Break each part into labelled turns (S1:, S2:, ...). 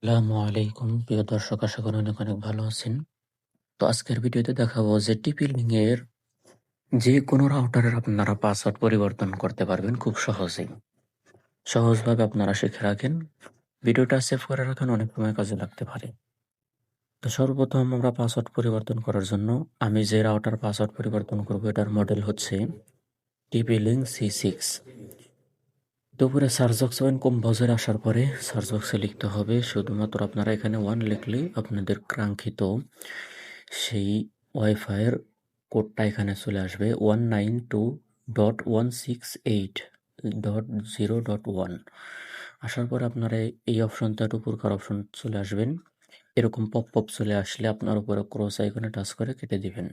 S1: আসসালামু আলাইকুম প্রিয় দর্শক, আশা করি অনেক অনেক ভালো আছেন। তো আজকের ভিডিওতে দেখাবো যে TP-Link এর যে কোনো রাউটারের আপনারা পাসওয়ার্ড পরিবর্তন করতে পারবেন খুব সহজেই। সহজভাবে আপনারা শিখে রাখেন, ভিডিওটা সেভ করে রাখেন, অনেক সময় কাজে লাগতে পারে। তো সর্বপ্রথম আমরা পাসওয়ার্ড পরিবর্তন করার জন্য আমি যে রাউটার পাসওয়ার্ড পরিবর্তন করব এটার মডেল হচ্ছে TP-Link C6। তো উপরে সার্চ বক্সে কম ব্রাউজারে আসার পরে সার্চ বক্সে লিখতে হবে শুধুমাত্র আপনারা এখানে 1 লিখলেই আপনাদের কাঙ্ক্ষিত সেই ওয়াইফাইয়ের কোডটা এখানে চলে আসবে 192.168.0.1। আসার পর আপনারা এই অপশনটার উপরকার অপশন চলে আসবেন। এরকম পপ চলে আসলে আপনার উপরে ক্রস আইকনে টাচ করে কেটে দিবেন।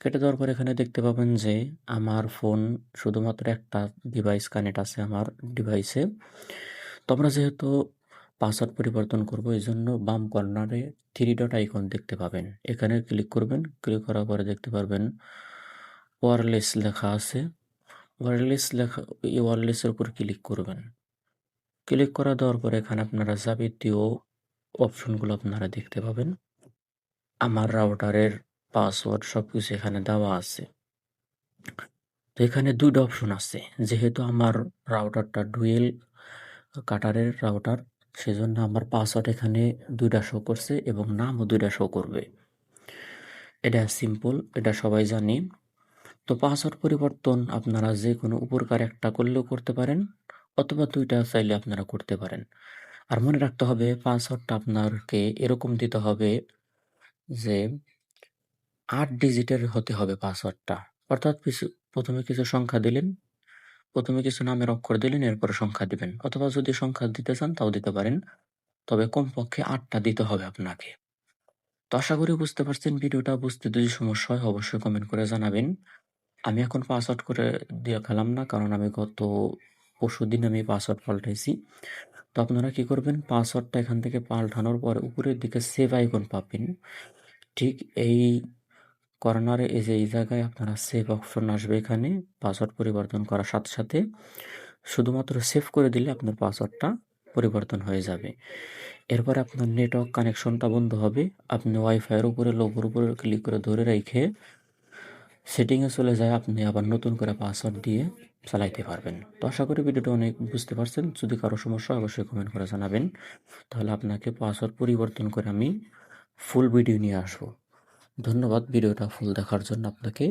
S1: কেটে দেওয়ার পর এখানে দেখতে পাবেন যে আমার ফোন শুধুমাত্র একটা ডিভাইস কানেক্ট আছে আমার ডিভাইসে। তো আমরা যেহেতু পাসওয়ার্ড পরিবর্তন করব এই জন্য বাম কর্নারে 3 ডট আইকন দেখতে পাবেন, এখানে ক্লিক করবেন। ক্লিক করার পরে দেখতে পারবেন ওয়্যারলেস লেখা আছে। ওয়্যারলেস লেখা, এই ওয়্যারলেসের উপর ক্লিক করবেন। ক্লিক করা দেওয়ার পরে এখানে আপনারা যাবতীয় অপশনগুলো আপনারা দেখতে পাবেন। আমার রাউটারের পাসওয়ার্ড সবকিছু এখানে দেওয়া আছে। তো এখানে ২ টা অপশন আছে। যেহেতু আমার রাউটারটা ডুয়েল কাটারের রাউটার, সেজন্য আমার পাসওয়ার্ড এখানে ২ টা শো করছে এবং নামও ২ টা শো করবে। এটা সিম্পল, এটা সবাই জানি। তো পাসওয়ার্ড পরিবর্তন আপনারা যেকোনো উপকার একটা করলেও করতে পারেন অথবা ২ টা চাইলে আপনারা করতে পারেন। আর মনে রাখতে হবে পাসওয়ার্ডটা আপনাকে এরকম দিতে হবে যে ৮ ডিজিটের হতে হবে পাসওয়ার্ডটা। অর্থাৎ প্রথমে কিছু সংখ্যা দিলেন, প্রথমে কিছু নামের অক্ষর দিলেন, এরপরে সংখ্যা দিবেন। অথবা যদি সংখ্যা দিতে চান তাও দিতে পারেন। তবে কমপক্ষে ৮ টা দিতে হবে আপনাকে। তো আশা করি বুঝতে পারছেন। ভিডিওটা বুঝতে যদি সমস্যা হয় অবশ্যই কমেন্ট করে জানাবেন। আমি এখন পাসওয়ার্ড করে দেখালাম না, কারণ আমি গত পরশুদিন আমি পাসওয়ার্ড পাল্টাইছি। তো আপনারা কি করবেন, পাসওয়ার্ডটা এখান থেকে পাল্টানোর পরে উপরের দিকে সেভ আইকন পাবেন। ঠিক এই কর্নারে এই যে এই জায়গায় আপনারা সেভ অপশন আসবে। এখানে পাসওয়ার্ড পরিবর্তন করার সাথে সাথে শুধুমাত্র সেভ করে দিলে আপনার পাসওয়ার্ডটা পরিবর্তন হয়ে যাবে। এরপর আপনার নেটওয়ার্ক কানেকশনটা বন্ধ হবে। আপনি ওয়াইফাইয়ের উপরে লোগোর উপরে ক্লিক করে ধরে রেখে সেটিংয়ে চলে যায়, আপনি আবার নতুন করে পাসওয়ার্ড দিয়ে চালাইতে পারবেন। তো আশা করি ভিডিওটা অনেক বুঝতে পারছেন। যদি কারো সমস্যা হয় অবশ্যই কমেন্ট করে জানাবেন। তাহলে আপনাকে পাসওয়ার্ড পরিবর্তন করে আমি ফুল ভিডিও নিয়ে আসবো। ধন্যবাদ ভিডিওটা ফুল দেখার জন্য আপনাকে।